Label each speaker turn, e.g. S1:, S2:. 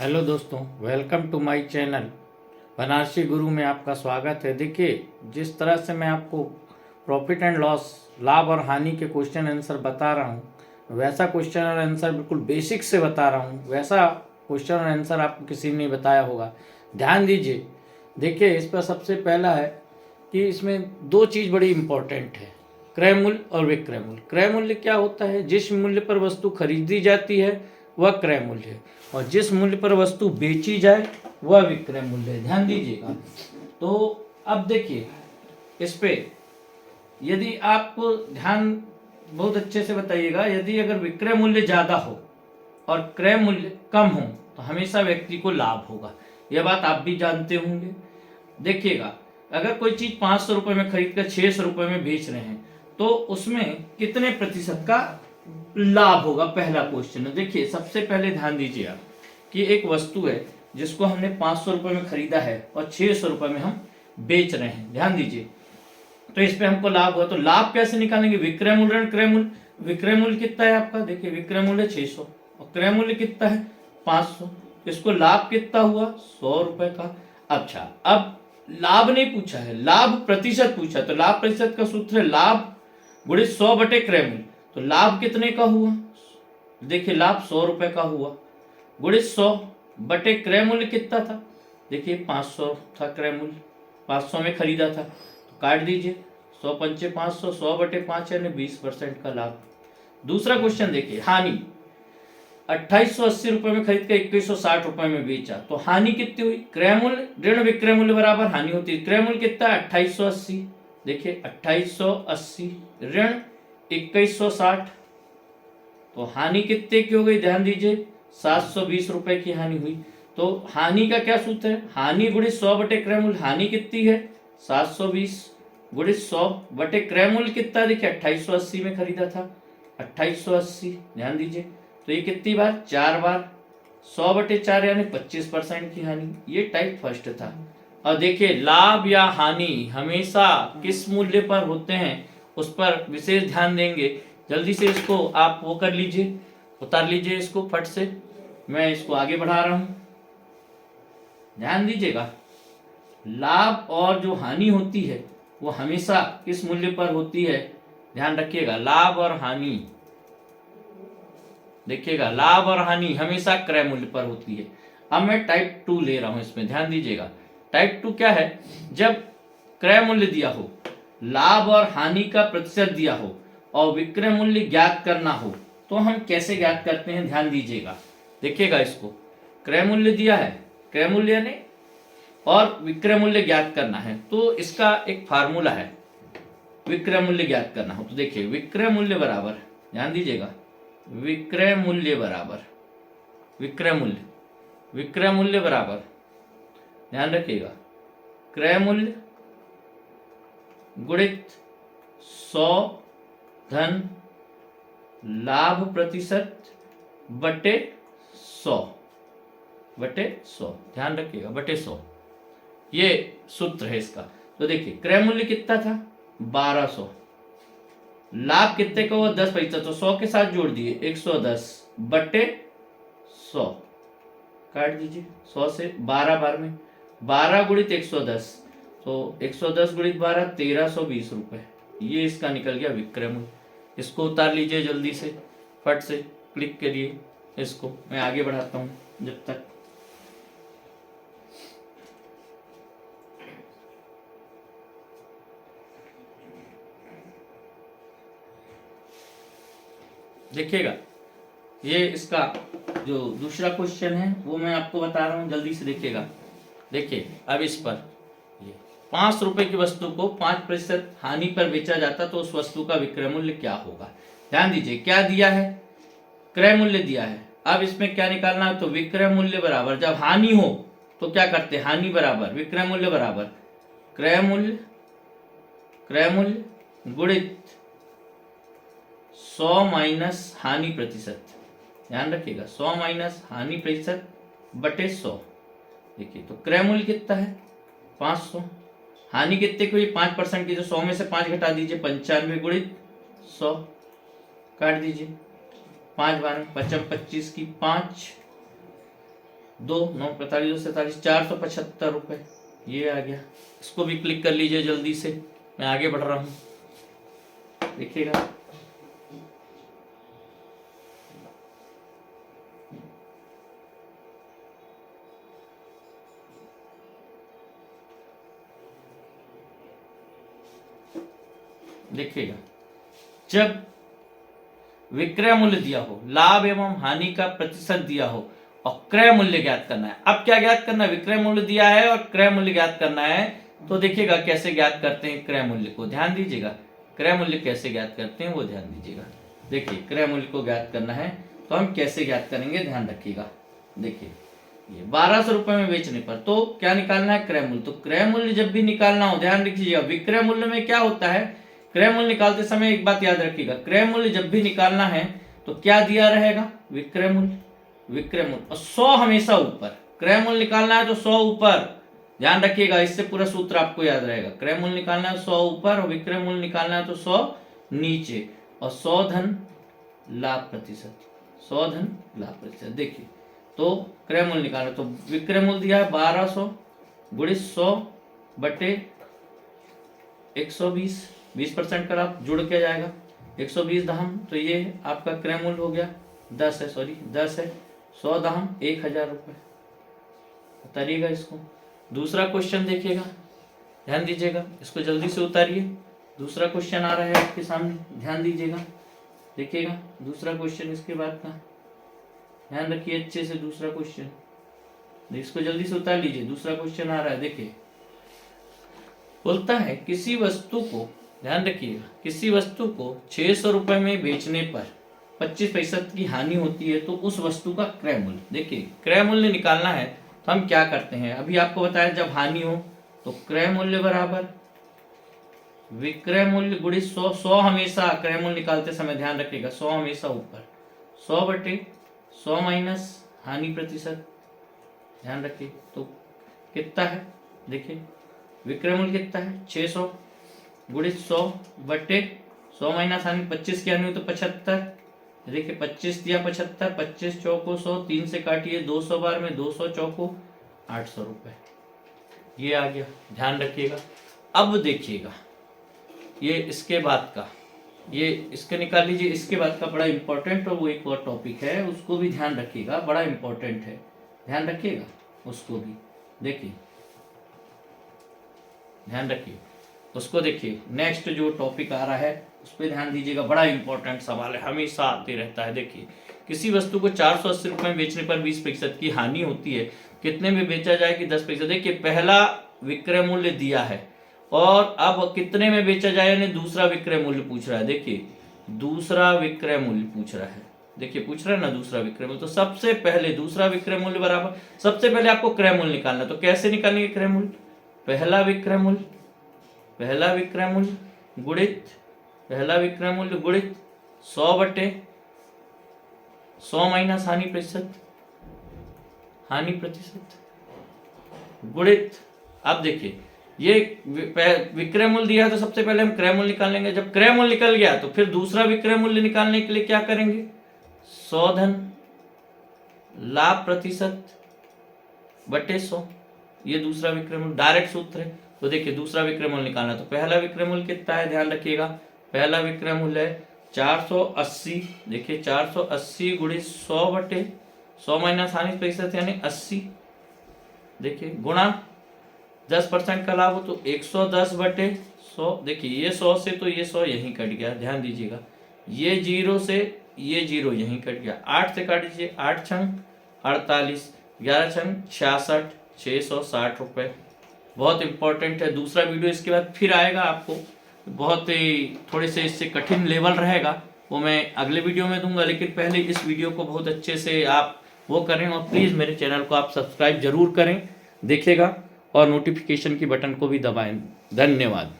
S1: Hello दोस्तों, welcome to my channel Banarasi Guru में आपका स्वागत है। देखिए, जिस तरह से मैं आपको प्रॉफिट एंड लॉस, लाभ और हानि के क्वेश्चन आंसर बता रहा हूँ, वैसा क्वेश्चन और आंसर बिल्कुल बेसिक से बता रहा हूँ। वैसा क्वेश्चन और आंसर आपको किसी ने नहीं बताया होगा। ध्यान दीजिए। देखिए, इस पर सबसे पहला है कि इसमें दो चीज़ बड़ी इंपॉर्टेंट है, क्रय मूल्य और विक्रय मूल्य। क्रय मूल्य क्या होता है? जिस मूल्य पर वस्तु खरीदी जाती है वह क्रय मूल्य है, और जिस मूल्य पर वस्तु बेची जाए वह विक्रय मूल्य है। ध्यान दीजिएगा। तो अब देखिए, इस पे यदि आप ध्यान बहुत अच्छे से बताइएगा, यदि अगर विक्रय मूल्य ज्यादा हो और क्रय मूल्य कम हो तो हमेशा व्यक्ति को लाभ होगा। यह बात आप भी जानते होंगे। देखिएगा, अगर कोई चीज 500 रुपए में खरीद कर 600 रुपए में बेच रहे हैं तो उसमें कितने प्रतिशत का लाभ होगा? पहला क्वेश्चन है। देखिए, सबसे पहले ध्यान दीजिए आप कि एक वस्तु है जिसको हमने 500 रुपए में खरीदा है और 600 रुपए में हम बेच रहे हैं। ध्यान दीजिए, तो इस पे हमको लाभ हुआ। तो लाभ कैसे निकालेंगे? विक्रय मूल्य ऋण क्रय मूल्य। विक्रय मूल्य कितना है आपका? देखिए, विक्रय मूल्य 600 और क्रय मूल्य कितना है? 500। इसको लाभ कितना हुआ? 100 रुपए का। अच्छा, अब लाभ नहीं पूछा है, लाभ प्रतिशत पूछा। तो लाभ प्रतिशत का सूत्र है लाभ गुणित 100 बटे क्रय मूल्य। तो लाभ कितने का हुआ? देखिए, लाभ 100 रुपए का हुआ गुणित 100 बटे क्रय मूल्य कितना था? देखिए, 500 था क्रय मूल्य, 500 में खरीदा था। तो काट दीजिए, 100 पंचे 500, 100 बटे 5 यानी 20% का लाभ। दूसरा क्वेश्चन देखिए, हानि। 2880 रुपए में खरीद कर 2160 रुपए में बेचा तो हानि कितनी हुई? क्रय मूल्य ऋण विक्रय मूल्य बराबर हानि होती है। क्रय मूल्य कितना है? 2880। देखिए, 2880 ऋण 2160, तो हानि कितने की हो गई? ध्यान दीजिए, 720 रुपए की हानि हुई। तो हानि का क्या सूत्र है? हानि गुणित 100 बटे क्रय मूल्य। हानि कितनी है? 720 गुणित 100 बटे क्रय मूल्य कितना? देखिए, 2880 में खरीदा था, 2880। ध्यान दीजिए, तो ये कितनी बार? 4 बार। 100 बटे 4 यानी 25% की हानि। ये टाइप फर्स्ट था। और देखिए, लाभ या हानि हमेशा किस मूल्य पर होते हैं उस पर विशेष ध्यान देंगे। जल्दी से इसको आप वो कर लीजिए, उतार लीजिए इसको फट से। मैं इसको आगे बढ़ा रहा हूं, ध्यान दीजिएगा। लाभ और जो हानि होती है वो हमेशा किस मूल्य पर होती है? ध्यान रखिएगा, लाभ और हानि, देखिएगा, लाभ और हानि हमेशा क्रय मूल्य पर होती है। अब मैं टाइप 2 ले रहा हूं इसमें, ध्यान दीजिएगा। टाइप 2 क्या है? जब क्रय मूल्य दिया हो, लाभ और हानि का प्रतिशत दिया हो और विक्रय मूल्य ज्ञात करना हो, तो हम कैसे ज्ञात करते हैं? ध्यान दीजिएगा, देखिएगा इसको। क्रय मूल्य दिया है, क्रय मूल्य यानी, और विक्रय मूल्य ज्ञात करना है, तो इसका एक फार्मूला है। विक्रय मूल्य ज्ञात करना हो तो देखिए, विक्रय मूल्य बराबर, ध्यान दीजिएगा, विक्रय मूल्य बराबर विक्रय मूल्य, विक्रय मूल्य बराबर, ध्यान रखिएगा, क्रय मूल्य गुणित 100 धन लाभ प्रतिशत बटे 100 बटे 100। ध्यान रखिएगा, बटे 100, ये सूत्र है इसका। तो देखिए, क्रय मूल्य कितना था? 1200। लाभ कितने का हुआ? 10%। तो 100 के साथ जोड़ दिए, 110 बटे 100, काट दीजिए। 100 से 12 बार में 12 गुणित 110, तो 110 गुणित 12 1320 रुपए। ये इसका निकल गया विक्रय मूल्य। इसको उतार लीजिए जल्दी से, फट से क्लिक करिए इसको। मैं आगे बढ़ाता हूं जब तक। देखिएगा, ये इसका जो दूसरा क्वेश्चन है वो मैं आपको बता रहा हूं, जल्दी से देखिएगा। देखिए, अब इस पर 5 रुपए की वस्तु को 5% हानि पर बेचा जाता तो उस वस्तु का विक्रय मूल्य क्या होगा? ध्यान दीजिए, क्या दिया है? क्रय मूल्य दिया है। अब इसमें क्या निकालना है? तो विक्रय मूल्य बराबर, जब हानि हो तो क्या करते हैं? हानि बराबर विक्रय मूल्य बराबर क्रय मूल्य, क्रय मूल्य गुणित 100 माइनस हानि प्रतिशत। ध्यान रखिएगा, 100 माइनस हानि प्रतिशत बटे 100। देखिए, तो क्रय मूल्य कितना है? 500। हानि कितने की हुई? 5% की। जो 100 में से 5 घटा दीजिए, 95 गुणित 100, काट दीजिए। 5 बार 25 की 5 2 9 45 2 47 475 रुपये ये आ गया। इसको भी क्लिक कर लीजिए जल्दी से, मैं आगे बढ़ रहा हूँ। देखिएगा देखिएगा, जब विक्रय मूल्य दिया हो, लाभ एवं हानि का प्रतिशत दिया हो और क्रय मूल्य ज्ञात करना है। अब क्या ज्ञात करना है? विक्रय मूल्य दिया है और क्रय मूल्य ज्ञात करना है। तो देखिएगा कैसे ज्ञात करते हैं क्रय मूल्य को, ध्यान दीजिएगा। क्रय मूल्य कैसे ज्ञात करते हैं वो ध्यान दीजिएगा। देखिए क्रय मूल्य को ज्ञात करना है तो हम कैसे ज्ञात करेंगे, ध्यान रखिएगा। देखिए ये 1200 रुपए में बेचने पर तो क्या निकालना है? क्रय मूल्य। तो क्रय मूल्य जब भी निकालना हो, ध्यान रखिएगा, विक्रय मूल्य में क्या होता है, क्रय मूल्य निकालते समय एक बात याद रखिएगा, क्रय मूल्य जब भी निकालना है तो क्या दिया रहेगा? विक्रय मूल्य। विक्रय मूल्य और 100 हमेशा ऊपर। क्रय मूल्य निकालना है तो 100 ऊपर, ध्यान रखिएगा, इससे पूरा सूत्र आपको याद रहेगा। क्रय मूल्य निकालना है 100 ऊपर और विक्रय मूल्य निकालना है तो 100 नीचे और 100 धन लाभ प्रतिशत। 100 धन लाभ प्रतिशत। देखिए तो क्रय मूल्य निकालना, तो विक्रय मूल्य दिया है 1200 गुणित 100 बटे 120, 20% का लाभ जुड़ के जाएगा, 120 दहम, तो ये आपका क्रय मूल्य हो गया 10 है, सॉरी 10 है, 100 दहम 1000 रुपये। उतारिएगा इसको। दूसरा क्वेश्चन देखिएगा, ध्यान दीजिएगा, इसको जल्दी से उतारिए। दूसरा क्वेश्चन आ रहा है आपके सामने, ध्यान दीजिएगा। देखिएगा दूसरा क्वेश्चन इसके बाद का, ध्यान रखिए अच्छे से। दूसरा क्वेश्चन इसको जल्दी से उतार लीजिए। दूसरा क्वेश्चन आ रहा है, देखिए बोलता है किसी वस्तु को, ध्यान रखिएगा, किसी वस्तु को 600 रुपए में बेचने पर 25% की हानि होती है तो उस वस्तु का क्रय मूल्य। देखिए क्रय मूल्य निकालना है तो हम क्या करते हैं, अभी आपको बताया जब हानि हो तो क्रय मूल्य बराबर विक्रय मूल्य गुणित 100। 100 हमेशा क्रय मूल्य निकालते समय ध्यान रखिएगा 100 हमेशा ऊपर, 100 बटे 100 माइनस हानि प्रतिशत, ध्यान रखिए। तो कितना है, देखिए विक्रय मूल्य कितना है 600 गुणित 100 बटे 100 माइनस हानि, 25 की हानि हुई तो 75। देखिए 25 दिया 75, 25 चौको 100, 3 से काटिए 200 बार में 200 चौको 800 रुपए, ये आ गया, ध्यान रखिएगा। अब देखिएगा ये इसके बाद का, ये इसके निकाल लीजिए। इसके बाद का बड़ा इंपॉर्टेंट और वो एक और टॉपिक है, उसको भी ध्यान रखिएगा, बड़ा इंपॉर्टेंट है, ध्यान रखिएगा उसको भी। देखिए ध्यान रखिए उसको। देखिए नेक्स्ट जो टॉपिक आ रहा है उस पर ध्यान दीजिएगा, बड़ा इंपॉर्टेंट सवाल है, हमेशा आते रहता है। देखिए किसी वस्तु को 480 रुपए में बेचने पर 20% की हानि होती है, कितने में बेचा जाए कि 10%। देखिए पहला विक्रय मूल्य दिया है और अब कितने में बेचा जाए, यानी दूसरा विक्रय मूल्य पूछ रहा है। देखिए दूसरा विक्रय मूल्य पूछ रहा है, देखिए पूछ रहा है ना दूसरा विक्रय मूल्य। तो सबसे पहले दूसरा विक्रय मूल्य बराबर, सबसे पहले आपको क्रय मूल्य निकालना, तो कैसे निकालेंगे क्रय मूल्य? पहला विक्रय मूल्य, पहला विक्रय मूल्य गुणित पहला विक्रय मूल्य गुणित 100 बटे 100 माइनस हानि प्रतिशत, हानि प्रतिशत गुणित, अब देखिए ये विक्रय मूल्य दिया है तो सबसे पहले हम क्रय मूल्य निकाल लेंगे। जब क्रय मूल्य निकल गया तो फिर दूसरा विक्रय मूल्य निकालने के लिए क्या करेंगे, 100 धन लाभ प्रतिशत बटे 100, ये दूसरा विक्रय मूल्य, डायरेक्ट सूत्र है। तो देखिए दूसरा विक्रय मूल्य निकालना, तो पहला विक्रय मूल्य कितना है, ध्यान रखिएगा, पहला विक्रय मूल्य है 480। देखिए 480 गुणित 100 बटे 100 माइनस हानि प्रतिशत यानी 80। देखिए गुणा 10% का लाभ हो तो 110 बटे 100। देखिए ये 100 से तो ये 100 यहीं कट गया, ध्यान दीजिएगा, ये 0 से ये 0 यहीं कट गया, 8 से काट दीजिए, 8 छंग 48, 11 छंग 66, 660 रुपये। बहुत इंपॉर्टेंट है। दूसरा वीडियो इसके बाद फिर आएगा, आपको बहुत ही थोड़े से इससे कठिन लेवल रहेगा, वो मैं अगले वीडियो में दूंगा। लेकिन पहले इस वीडियो को बहुत अच्छे से आप वो करें और प्लीज़ मेरे चैनल को आप सब्सक्राइब जरूर करें, देखिएगा, और नोटिफिकेशन की बटन को भी दबाएं। धन्यवाद।